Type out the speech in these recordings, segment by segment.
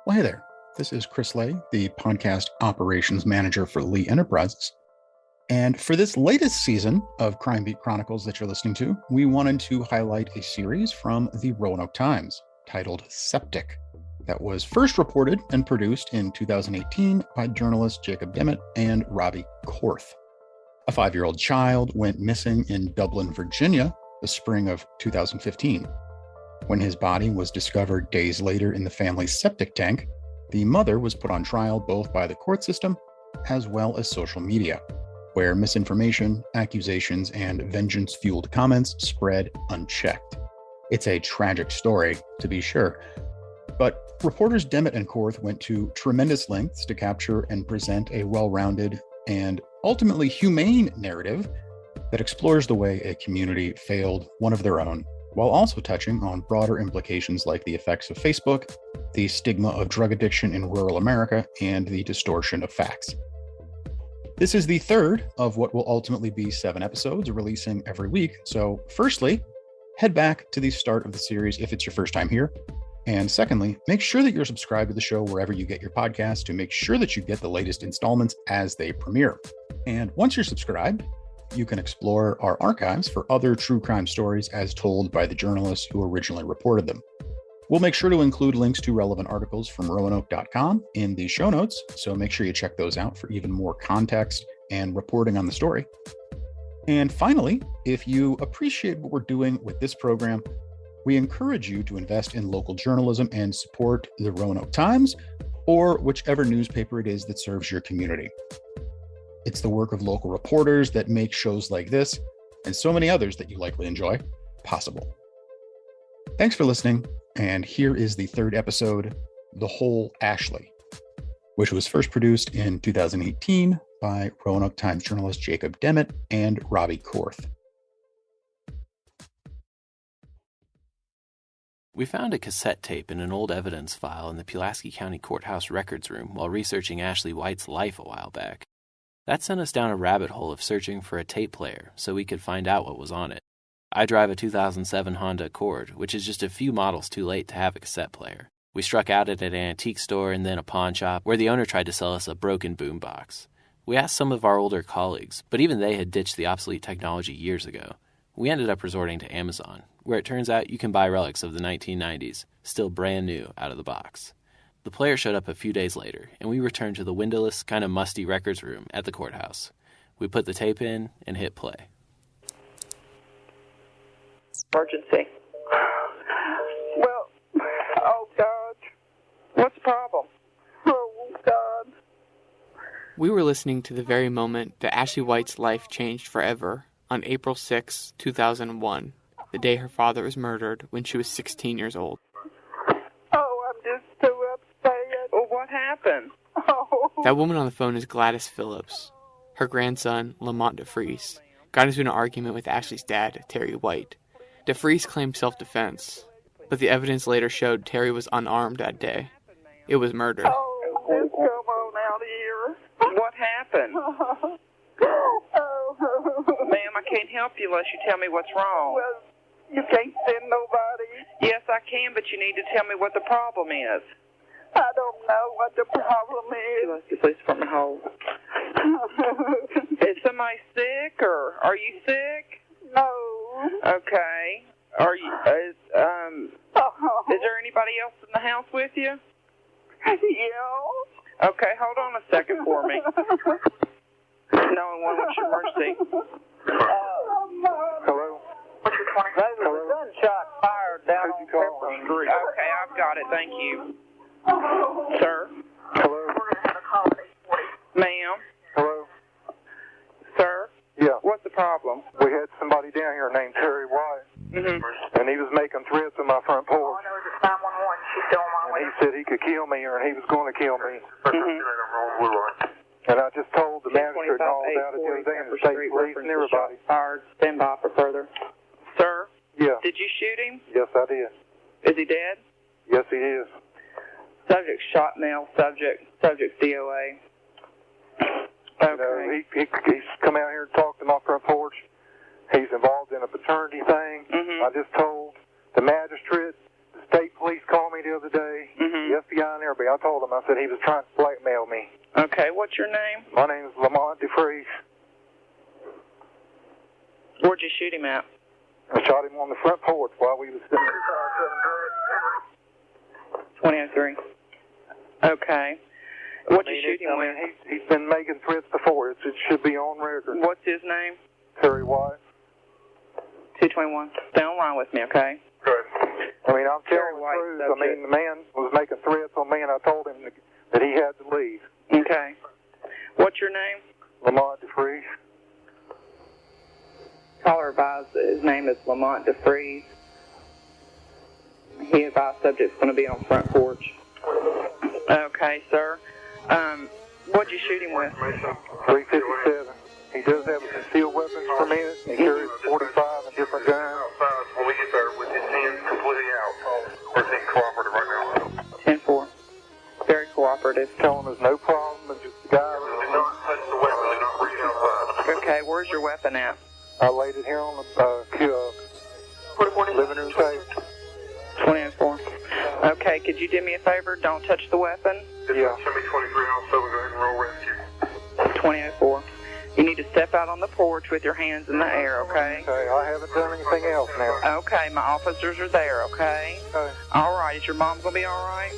Well, hey there. This is Chris Lay, the podcast operations manager for Lee Enterprises. And for this latest season of Beat Chronicles that you're listening to, we wanted to highlight a series from the Roanoke Times titled Septic that was first reported and produced in 2018 by journalists Jacob Demmett and Robbie Korth. A 5-year-old child went missing in Dublin, Virginia, the spring of 2015. When his body was discovered days later in the family's septic tank, the mother was put on trial both by the court system as well as social media, where misinformation, accusations, and vengeance-fueled comments spread unchecked. It's a tragic story, to be sure, but reporters Demmett and Korth went to tremendous lengths to capture and present a well-rounded and ultimately humane narrative that explores the way a community failed one of their own, while also touching on broader implications like the effects of Facebook, the stigma of drug addiction in rural America, and the distortion of facts. This is the third of what will ultimately be 7 episodes releasing every week. So firstly, head back to the start of the series if it's your first time here. And secondly, make sure that you're subscribed to the show wherever you get your podcasts to make sure that you get the latest installments as they premiere. And once you're subscribed, you can explore our archives for other true crime stories as told by the journalists who originally reported them. We'll make sure to include links to relevant articles from Roanoke.com in the show notes, so make sure you check those out for even more context and reporting on the story. And finally, if you appreciate what we're doing with this program, we encourage you to invest in local journalism and support the Roanoke Times or whichever newspaper it is that serves your community. It's the work of local reporters that make shows like this and so many others that you likely enjoy possible. Thanks for listening, and here is the third episode, The Whole Ashley, which was first produced in 2018 by Roanoke Times journalist Jacob Demmett and Robbie Korth. We found a cassette tape in an old evidence file in the Pulaski County Courthouse records room while researching Ashley White's life a while back. That sent us down a rabbit hole of searching for a tape player so we could find out what was on it. I drive a 2007 Honda Accord, which is just a few models too late to have a cassette player. We struck out at an antique store and then a pawn shop where the owner tried to sell us a broken boombox. We asked some of our older colleagues, but even they had ditched the obsolete technology years ago. We ended up resorting to Amazon, where it turns out you can buy relics of the 1990s, still brand new out of the box. The player showed up a few days later, and we returned to the windowless, kind of musty records room at the courthouse. We put the tape in and hit play. Emergency. Well, oh God, what's the problem? Oh God. We were listening to the very moment that Ashley White's life changed forever on April 6, 2001, the day her father was murdered when she was 16 years old. Oh, I'm just so upset. Oh, what happened? Oh. That woman on the phone is Gladys Phillips. Her grandson, Lamont DeFries, got into an argument with Ashley's dad, Terry White. DeFries claimed self-defense, but the evidence later showed Terry was unarmed that day. It was murder. Oh, just come on out here. What happened? Ma'am, I can't help you unless you tell me what's wrong. Well, you can't send nobody. Yes, I can, but you need to tell me what the problem is. I don't know what the problem is. Let's get police department hold. Is somebody sick, or are you sick? No. Okay. Are you? Is there anybody else in the house with you? Yeah. Okay, hold on a second for me. 911, what's your emergency? Hello? What's your 20? There's a gunshot fired down on Pepper Street. Okay, I've got it, thank you. Sir? Hello? We're going to have a call at 8:40. Ma'am? Hello? Sir? Yeah. What's the problem? We had somebody down here named Terry White, and he was making threats on my front porch. Oh, no, it's 911. She's still on my way. And he said he could kill me, or he was going to kill me. And I just told the magistrate and all about it the other day, and the state police and everybody. Fired. Stand by for further. Sir? Yeah. Did you shoot him? Yes, I did. Is he dead? Yes, he is. Subject shot male, subject DOA. Okay. He's come out here and talked to my front porch. He's involved in a paternity thing. I just told the magistrate, the state police called me the other day, the FBI and everybody. I told them, I said he was trying to blackmail me. Okay, what's your name? My name is Lamont DeFries. Where'd you shoot him at? I shot him on the front porch while we was sitting there. 2003. Okay. What'd you shoot him with? He's been making threats before. It should be on record. What's his name? Terry White. 221. Stay on line with me, okay? Good. I mean, I'm telling the truth. I mean, the man was making threats on me, and I told him that he had to leave. Okay. What's your name? Lamont DeFries. Caller advised his name is Lamont DeFries. He advised subject's going to be on front porch. Okay, sir. What'd you shoot him with? 357. He does have a concealed weapons permit. He carries 45 and different guns. When we get there with his hands completely out, we're being cooperative right now. 10-4. Very cooperative. Tell him there's no problem, and just the guy. Do not touch the weapon. Do not reach outside. Okay, where's your weapon at? I laid it here on the living room table. 20-4. Okay, could you do me a favor? Don't touch the weapon. Yeah. Show me 23 also. We'll go ahead and roll rescue. 20-4. You need to step out on the porch with your hands in the air, okay? Okay, I haven't done anything else now. Okay, my officers are there, okay? Okay. All right, is your mom going to be all right?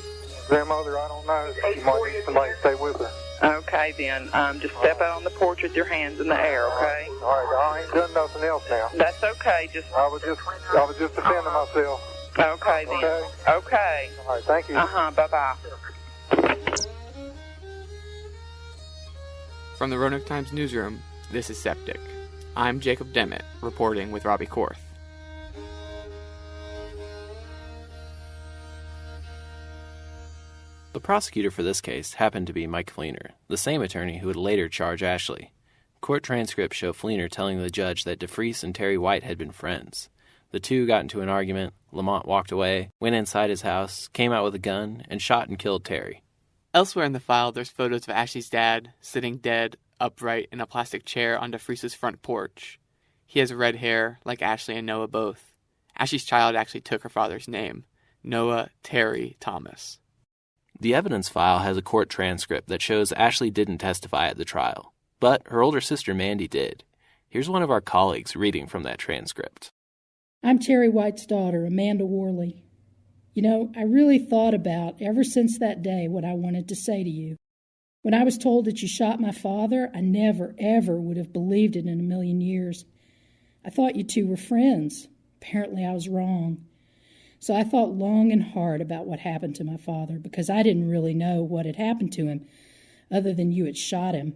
Grandmother, I don't know. She might need somebody to stay with her. Okay, then. Just step out on the porch with your hands in the air, okay? All right, I ain't done nothing else now. That's okay. I was just defending myself. Okay, then. Okay. All right, thank you. Bye-bye. From the Roanoke Times newsroom, this is Septic. I'm Jacob Demmett, reporting with Robbie Korth. The prosecutor for this case happened to be Mike Fleener, the same attorney who would later charge Ashley. Court transcripts show Fleener telling the judge that DeFries and Terry White had been friends. The two got into an argument, Lamont walked away, went inside his house, came out with a gun, and shot and killed Terry. Elsewhere in the file, there's photos of Ashley's dad sitting dead, upright in a plastic chair on DeFries' front porch. He has red hair, like Ashley and Noah both. Ashley's child actually took her father's name, Noah Terry Thomas. The evidence file has a court transcript that shows Ashley didn't testify at the trial, but her older sister Mandy did. Here's one of our colleagues reading from that transcript. I'm Terry White's daughter, Amanda Worley. You know, I really thought about, ever since that day, what I wanted to say to you. When I was told that you shot my father, I never, ever would have believed it in a million years. I thought you two were friends. Apparently I was wrong. So I thought long and hard about what happened to my father, because I didn't really know what had happened to him, other than you had shot him.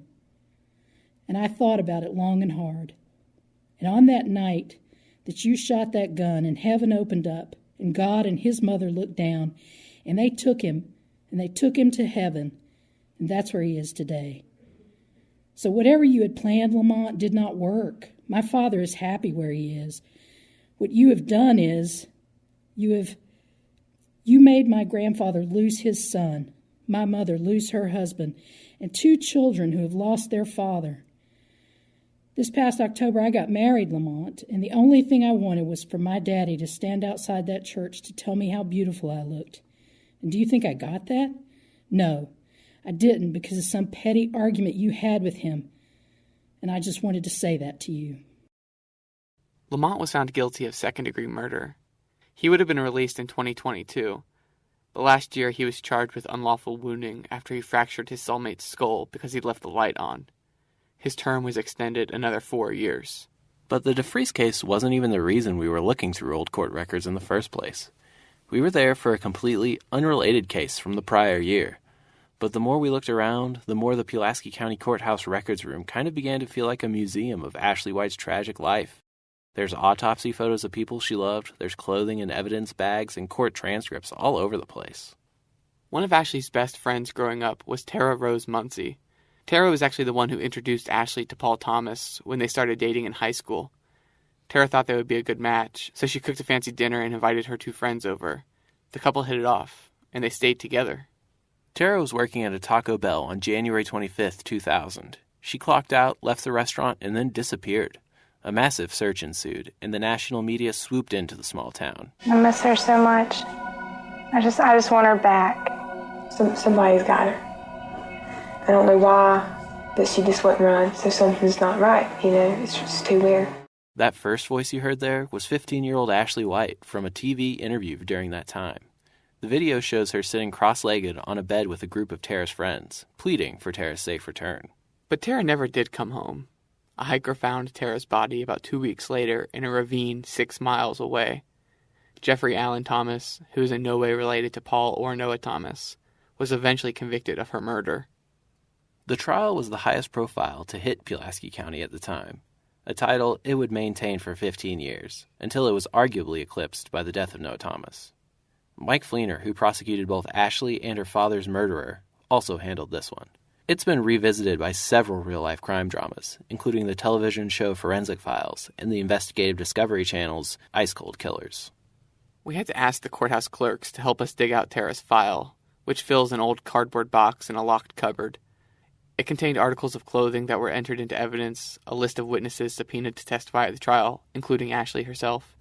And I thought about it long and hard. And on that night that you shot that gun and heaven opened up, and God and his mother looked down, and they took him to heaven, and that's where he is today. So whatever you had planned, Lamont, did not work. My father is happy where he is. What you have done is, you made my grandfather lose his son, my mother lose her husband, and 2 children who have lost their father. This past October, I got married, Lamont, and the only thing I wanted was for my daddy to stand outside that church to tell me how beautiful I looked. And do you think I got that? No, I didn't, because of some petty argument you had with him. And I just wanted to say that to you. Lamont was found guilty of second-degree murder. He would have been released in 2022, but last year he was charged with unlawful wounding after he fractured his cellmate's skull because he'd left the light on. His term was extended another 4 years. But the DeFries case wasn't even the reason we were looking through old court records in the first place. We were there for a completely unrelated case from the prior year. But the more we looked around, the more the Pulaski County Courthouse records room kind of began to feel like a museum of Ashley White's tragic life. There's autopsy photos of people she loved, there's clothing and evidence bags and court transcripts all over the place. One of Ashley's best friends growing up was Tara Rose Muncie. Tara was actually the one who introduced Ashley to Paul Thomas when they started dating in high school. Tara thought they would be a good match, so she cooked a fancy dinner and invited her 2 friends over. The couple hit it off, and they stayed together. Tara was working at a Taco Bell on January 25th, 2000. She clocked out, left the restaurant, and then disappeared. A massive search ensued, and the national media swooped into the small town. I miss her so much. I just want her back. Somebody's got her. I don't know why, but she just wouldn't run, so something's not right, it's just too weird. That first voice you heard there was 15-year-old Ashley White from a TV interview during that time. The video shows her sitting cross-legged on a bed with a group of Tara's friends, pleading for Tara's safe return. But Tara never did come home. A hiker found Tara's body about 2 weeks later in a ravine 6 miles away. Jeffrey Allen Thomas, who is in no way related to Paul or Noah Thomas, was eventually convicted of her murder. The trial was the highest profile to hit Pulaski County at the time, a title it would maintain for 15 years, until it was arguably eclipsed by the death of Noah Thomas. Mike Fleener, who prosecuted both Ashley and her father's murderer, also handled this one. It's been revisited by several real-life crime dramas, including the television show Forensic Files and the investigative Discovery Channel's Ice Cold Killers. We had to ask the courthouse clerks to help us dig out Tara's file, which fills an old cardboard box in a locked cupboard. It contained articles of clothing that were entered into evidence, a list of witnesses subpoenaed to testify at the trial, including Ashley herself.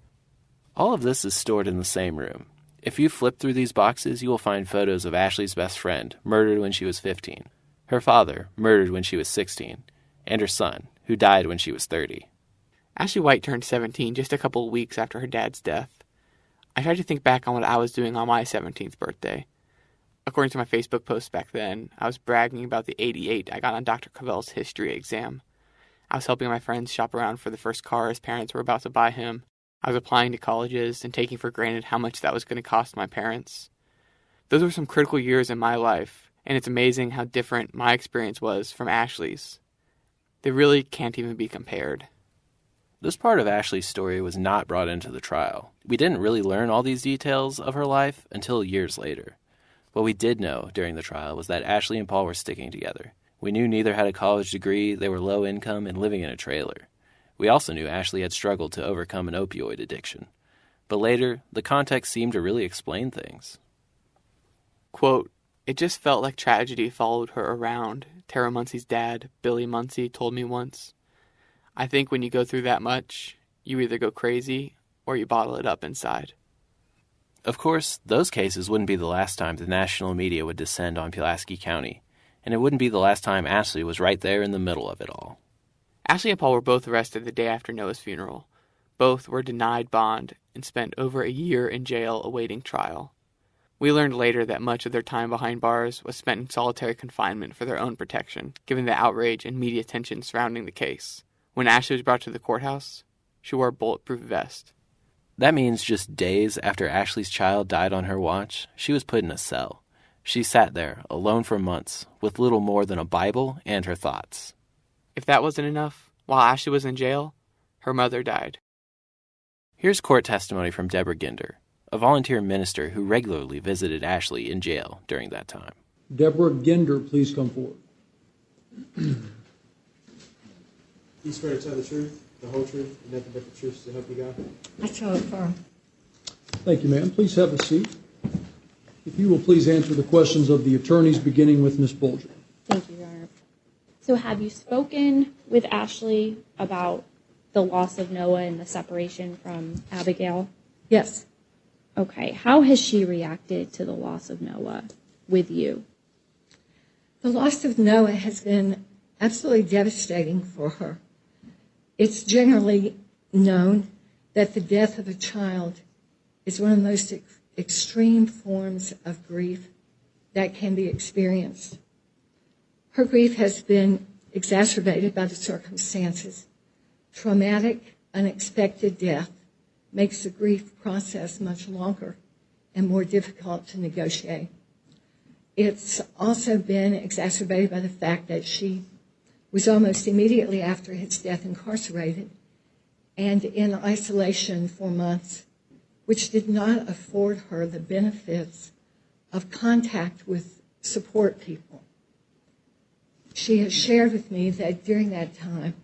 All of this is stored in the same room. If you flip through these boxes, you will find photos of Ashley's best friend, murdered when she was 15, her father, murdered when she was 16, and her son, who died when she was 30. Ashley White turned 17 just a couple of weeks after her dad's death. I tried to think back on what I was doing on my 17th birthday. According to my Facebook post back then, I was bragging about the 88 I got on Dr. Cavell's history exam. I was helping my friends shop around for the first car his parents were about to buy him. I was applying to colleges and taking for granted how much that was going to cost my parents. Those were some critical years in my life, and it's amazing how different my experience was from Ashley's. They really can't even be compared. This part of Ashley's story was not brought into the trial. We didn't really learn all these details of her life until years later. What we did know during the trial was that Ashley and Paul were sticking together. We knew neither had a college degree, they were low income, and living in a trailer. We also knew Ashley had struggled to overcome an opioid addiction. But later, the context seemed to really explain things. Quote, "It just felt like tragedy followed her around," Tara Muncie's dad, Billy Muncie, told me once. "I think when you go through that much, you either go crazy or you bottle it up inside." Of course, those cases wouldn't be the last time the national media would descend on Pulaski County, and it wouldn't be the last time Ashley was right there in the middle of it all. Ashley and Paul were both arrested the day after Noah's funeral. Both were denied bond and spent over a year in jail awaiting trial. We learned later that much of their time behind bars was spent in solitary confinement for their own protection, given the outrage and media attention surrounding the case. When Ashley was brought to the courthouse, she wore a bulletproof vest. That means just days after Ashley's child died on her watch, she was put in a cell. She sat there, alone for months, with little more than a Bible and her thoughts. If that wasn't enough, while Ashley was in jail, her mother died. Here's court testimony from Deborah Ginder, a volunteer minister who regularly visited Ashley in jail during that time. Deborah Ginder, please come forward. You swear to tell the truth, the whole truth, and nothing but the truth to help you God? I so affirm. Thank you, ma'am. Please have a seat. If you will please answer the questions of the attorneys, beginning with Ms. Bolger. Thank you, Your Honor. So have you spoken with Ashley about the loss of Noah and the separation from Abigail? Yes. Okay. How has she reacted to the loss of Noah with you? The loss of Noah has been absolutely devastating for her. It's generally known that the death of a child is one of the most extreme forms of grief that can be experienced. Her grief has been exacerbated by the circumstances. Traumatic, unexpected death makes the grief process much longer and more difficult to negotiate. It's also been exacerbated by the fact that she was almost immediately after his death incarcerated and in isolation for months, which did not afford her the benefits of contact with support people. She has shared with me that during that time,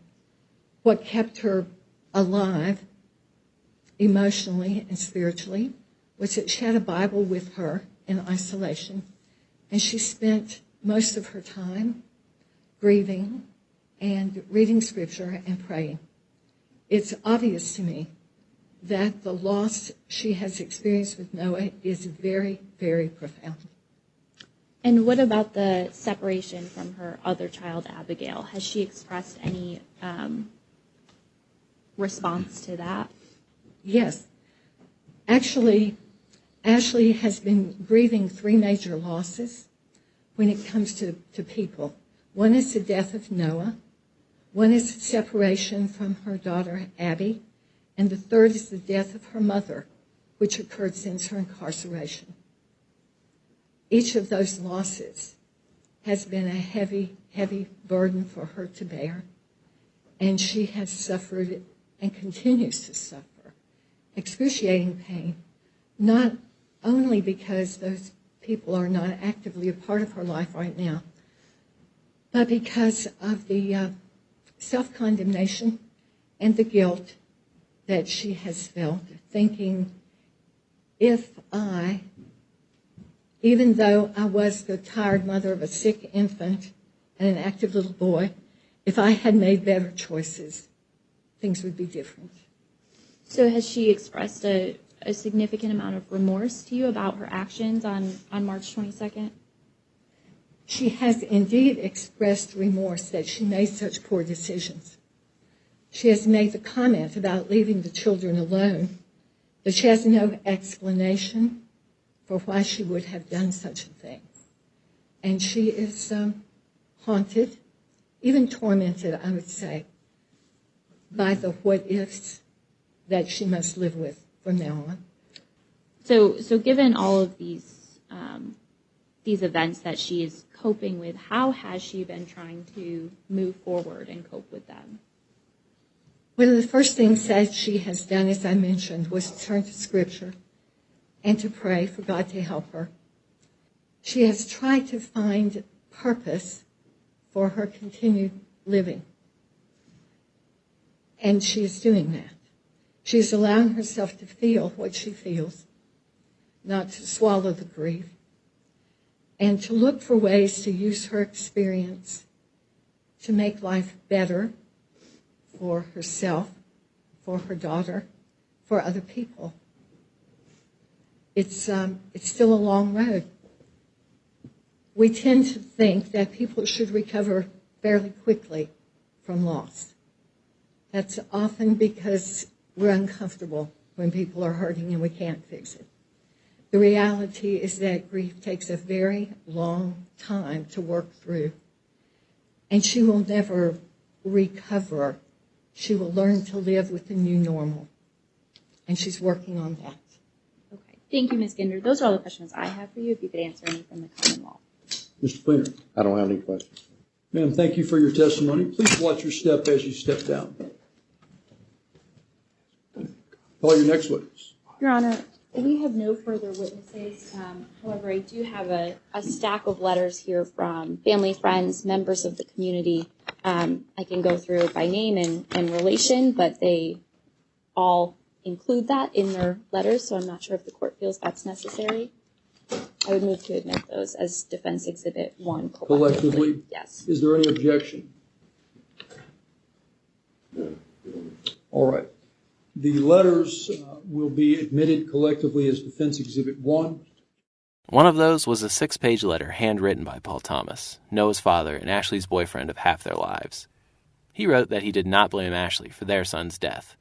what kept her alive emotionally and spiritually was that she had a Bible with her in isolation, and she spent most of her time grieving and reading scripture and praying. It's obvious to me that the loss she has experienced with Noah is very, very profound. And what about the separation from her other child, Abigail? Has she expressed any response to that? Yes. Actually, Ashley has been grieving 3 major losses when it comes to people. One is the death of Noah. One is the separation from her daughter, Abby. And the third is the death of her mother, which occurred since her incarceration. Each of those losses has been a heavy, heavy burden for her to bear. And she has suffered and continues to suffer excruciating pain, not only because those people are not actively a part of her life right now, but because of the self-condemnation and the guilt that she has felt, thinking, if I, even though I was the tired mother of a sick infant and an active little boy, if I had made better choices, things would be different. So has she expressed a significant amount of remorse to you about her actions on March 22nd? She has indeed expressed remorse that she made such poor decisions. She has made the comment about leaving the children alone, but she has no explanation for why she would have done such a thing. And she is haunted, even tormented, I would say, by the what-ifs that she must live with from now on. So given all of these events that she is coping with, how has she been trying to move forward and cope with them? One of the first things that she has done, as I mentioned, was to turn to Scripture and to pray for God to help her. She has tried to find purpose for her continued living. And she is doing that. She is allowing herself to feel what she feels, not to swallow the grief, and to look for ways to use her experience to make life better for herself, for her daughter, for other people. It's still a long road. We tend to think that people should recover fairly quickly from loss. That's often because we're uncomfortable when people are hurting and we can't fix it. The reality is that grief takes a very long time to work through, and she will never recover. She will learn to live with the new normal, and she's working on that. Okay. Thank you, Ms. Ginder. Those are all the questions I have for you, if you could answer any from the common law. Mr. Fleener. I don't have any questions. Ma'am, thank you for your testimony. Please watch your step as you step down. Call your next witness. Your Honor, we have no further witnesses. However, I do have a stack of letters here from family, friends, members of the community. I can go through it by name and relation, but they all include that in their letters, so I'm not sure if the court feels that's necessary. I would move to admit those as Defense Exhibit 1 collectively. Yes. Is there any objection? All right. The letters will be admitted collectively as Defense Exhibit 1. One of those was a 6-page letter handwritten by Paul Thomas, Noah's father and Ashley's boyfriend of half their lives. He wrote that he did not blame Ashley for their son's death,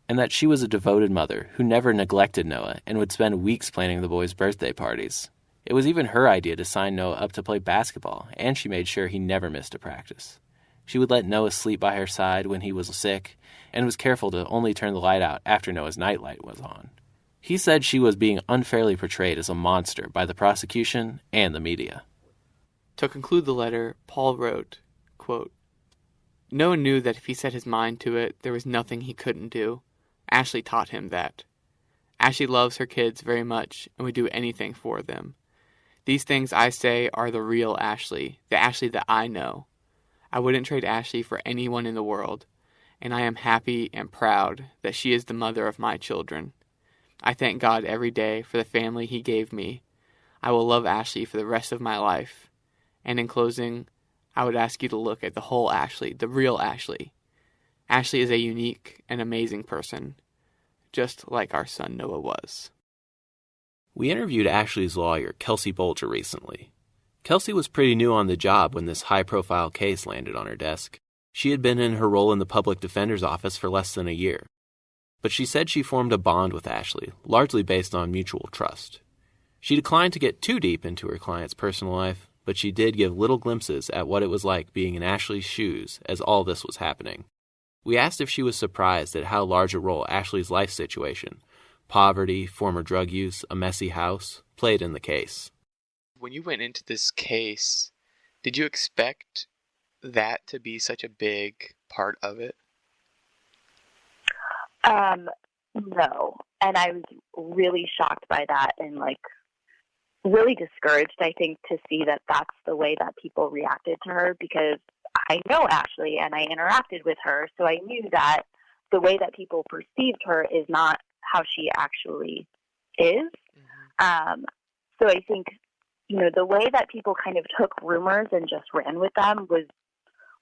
and that she was a devoted mother who never neglected Noah and would spend weeks planning the boys' birthday parties. It was even her idea to sign Noah up to play basketball, and she made sure he never missed a practice. She would let Noah sleep by her side when he was sick, and was careful to only turn the light out after Noah's nightlight was on. He said she was being unfairly portrayed as a monster by the prosecution and the media. To conclude the letter, Paul wrote, quote, "Noah knew that if he set his mind to it, there was nothing he couldn't do. Ashley taught him that. Ashley loves her kids very much and would do anything for them. These things I say are the real Ashley, the Ashley that I know. I wouldn't trade Ashley for anyone in the world, and I am happy and proud that she is the mother of my children. I thank God every day for the family he gave me. I will love Ashley for the rest of my life. And in closing, I would ask you to look at the whole Ashley, the real Ashley. Ashley is a unique and amazing person. just like our son Noah was. We interviewed Ashley's lawyer, Kelsey Bolger, recently. Kelsey was pretty new on the job when this high-profile case landed on her desk. She had been in her role in the public defender's office for less than a year. But she said she formed a bond with Ashley, largely based on mutual trust. She declined to get too deep into her client's personal life, but she did give little glimpses at what it was like being in Ashley's shoes as all this was happening. We asked if she was surprised at how large a role Ashley's life situation, poverty, former drug use, a messy house, played in the case. When you went into this case, did you expect that to be such a big part of it? No. And I was really shocked by that and really discouraged, I think, to see that that's the way that people reacted to her, because I know Ashley and I interacted with her, so I knew that the way that people perceived her is not how she actually is. So I think, the way that people kind of took rumors and just ran with them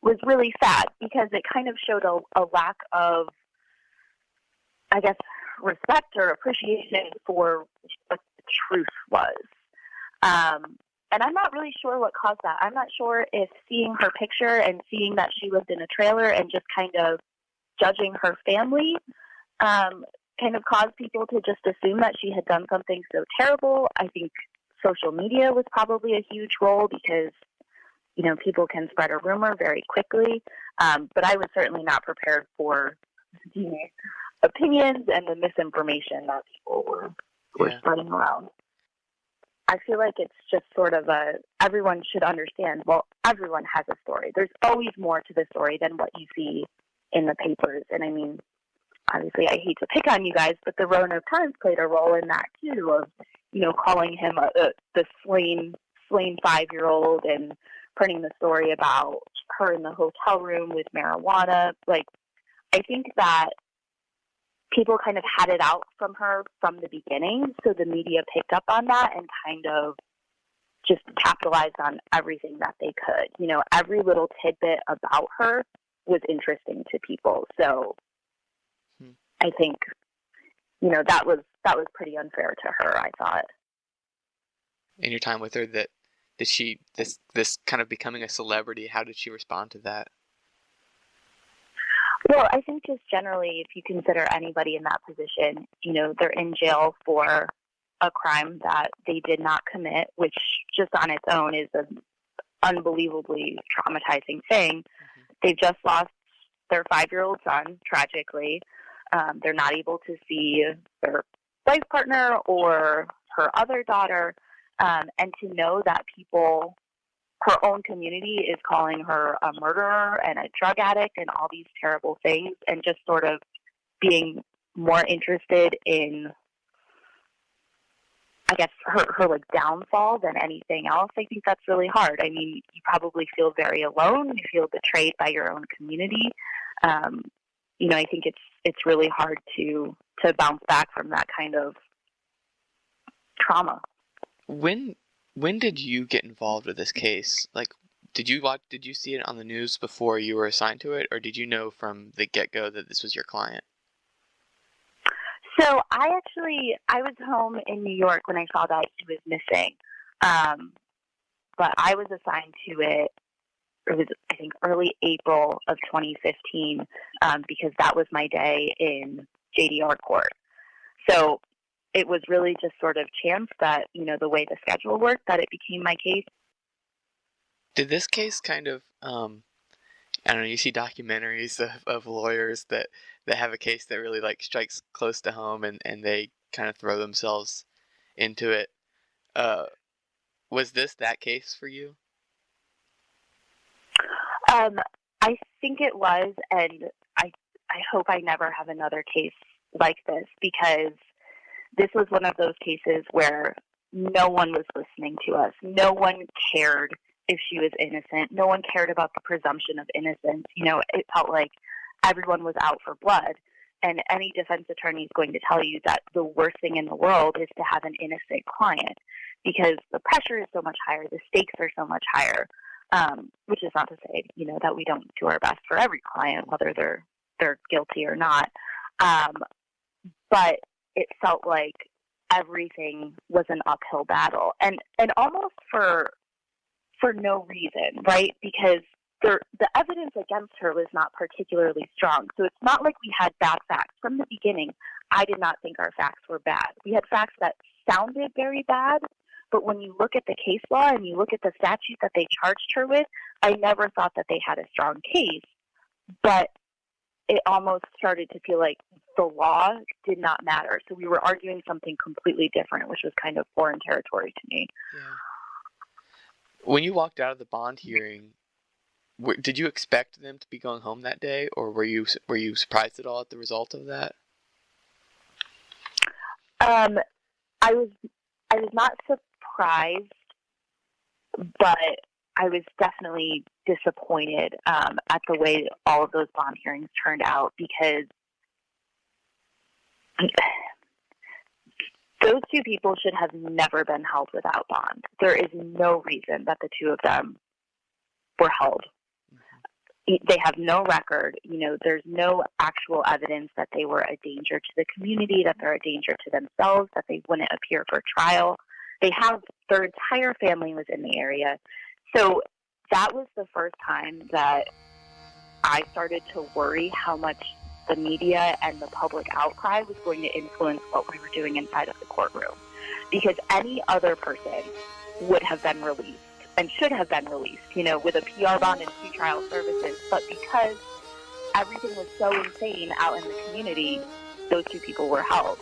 was really sad, because it kind of showed a lack of, I guess, respect or appreciation for what the truth was. And I'm not really sure what caused that. I'm not sure if seeing her picture and seeing that she lived in a trailer and just kind of judging her family kind of caused people to just assume that she had done something so terrible. I think social media was probably a huge role, because, people can spread a rumor very quickly. But I was certainly not prepared for the opinions and the misinformation that people were spreading around. I feel like it's just sort of everyone should understand, well, everyone has a story. There's always more to the story than what you see in the papers. And I mean, obviously I hate to pick on you guys, but the Roanoke Times played a role in that too, of, calling him the slain 5-year-old and printing the story about her in the hotel room with marijuana. I think that people kind of had it out from her from the beginning, so the media picked up on that and kind of just capitalized on everything that they could. Every little tidbit about her was interesting to people. So I think, that was pretty unfair to her, I thought. In your time with her, did she, this kind of becoming a celebrity, how did she respond to that? Well, I think just generally, if you consider anybody in that position, they're in jail for a crime that they did not commit, which just on its own is an unbelievably traumatizing thing. They've just lost their 5-year-old son, tragically. They're not able to see their life partner or her other daughter, and to know that her own community is calling her a murderer and a drug addict and all these terrible things, and just sort of being more interested in, I guess, her downfall than anything else. I think that's really hard. I mean, you probably feel very alone. You feel betrayed by your own community. I think it's really hard to bounce back from that kind of trauma. When did you get involved with this case? Did you see it on the news before you were assigned to it, or did you know from the get-go that this was your client? So I was home in New York when I saw that he was missing. But I was assigned to it was, I think, early April of 2015, because that was my day in JDR court. So it was really just sort of chance that, the way the schedule worked, that it became my case. Did this case kind of, I don't know, you see documentaries of lawyers that have a case that really strikes close to home and they kind of throw themselves into it. Was this that case for you? I think it was, and I hope I never have another case like this, because this was one of those cases where no one was listening to us. No one cared if she was innocent. No one cared about the presumption of innocence. It felt like everyone was out for blood. And any defense attorney is going to tell you that the worst thing in the world is to have an innocent client, because the pressure is so much higher, the stakes are so much higher, which is not to say, that we don't do our best for every client, whether they're guilty or not. but it felt like everything was an uphill battle, and almost for no reason, right? Because the evidence against her was not particularly strong. So it's not like we had bad facts. From the beginning, I did not think our facts were bad. We had facts that sounded very bad, but when you look at the case law and you look at the statute that they charged her with, I never thought that they had a strong case. But it almost started to feel like the law did not matter. So we were arguing something completely different, which was kind of foreign territory to me. Yeah. When you walked out of the bond hearing, did you expect them to be going home that day, or were you surprised at all at the result of that? I was not surprised, but I was definitely disappointed at the way all of those bond hearings turned out, because those two people should have never been held without bond. There is no reason that the two of them were held. They have no record. There's no actual evidence that they were a danger to the community, that they're a danger to themselves, that they wouldn't appear for trial. Their entire family was in the area. So that was the first time that I started to worry how much the media and the public outcry was going to influence what we were doing inside of the courtroom. Because any other person would have been released and should have been released, with a PR bond and pretrial services. But because everything was so insane out in the community, those two people were held.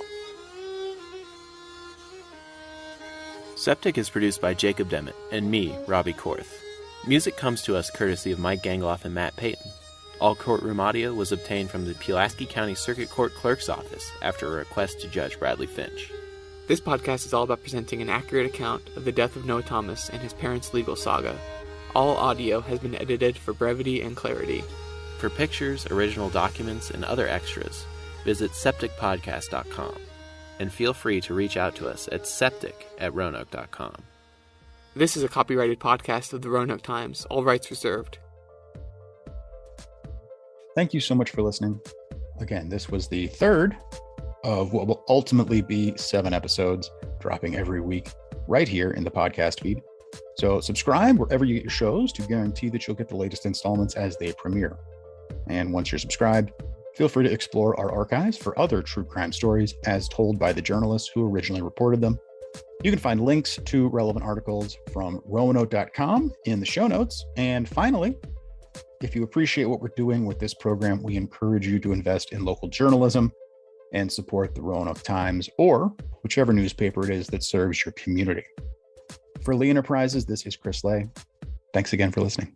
Septic is produced by Jacob Demmett and me, Robbie Korth. Music comes to us courtesy of Mike Gangloff and Matt Payton. All courtroom audio was obtained from the Pulaski County Circuit Court Clerk's Office after a request to Judge Bradley Finch. This podcast is all about presenting an accurate account of the death of Noah Thomas and his parents' legal saga. All audio has been edited for brevity and clarity. For pictures, original documents, and other extras, visit septicpodcast.com. And feel free to reach out to us at septic@roanoke.com. This is a copyrighted podcast of the Roanoke Times, all rights reserved. Thank you so much for listening. Again, this was the third of what will ultimately be 7 episodes, dropping every week right here in the podcast feed. So subscribe wherever you get your shows to guarantee that you'll get the latest installments as they premiere. And once you're subscribed, feel free to explore our archives for other true crime stories as told by the journalists who originally reported them. You can find links to relevant articles from roanoke.com in the show notes. And finally, if you appreciate what we're doing with this program, we encourage you to invest in local journalism and support the Roanoke Times or whichever newspaper it is that serves your community. For Lee Enterprises, this is Chris Lay. Thanks again for listening.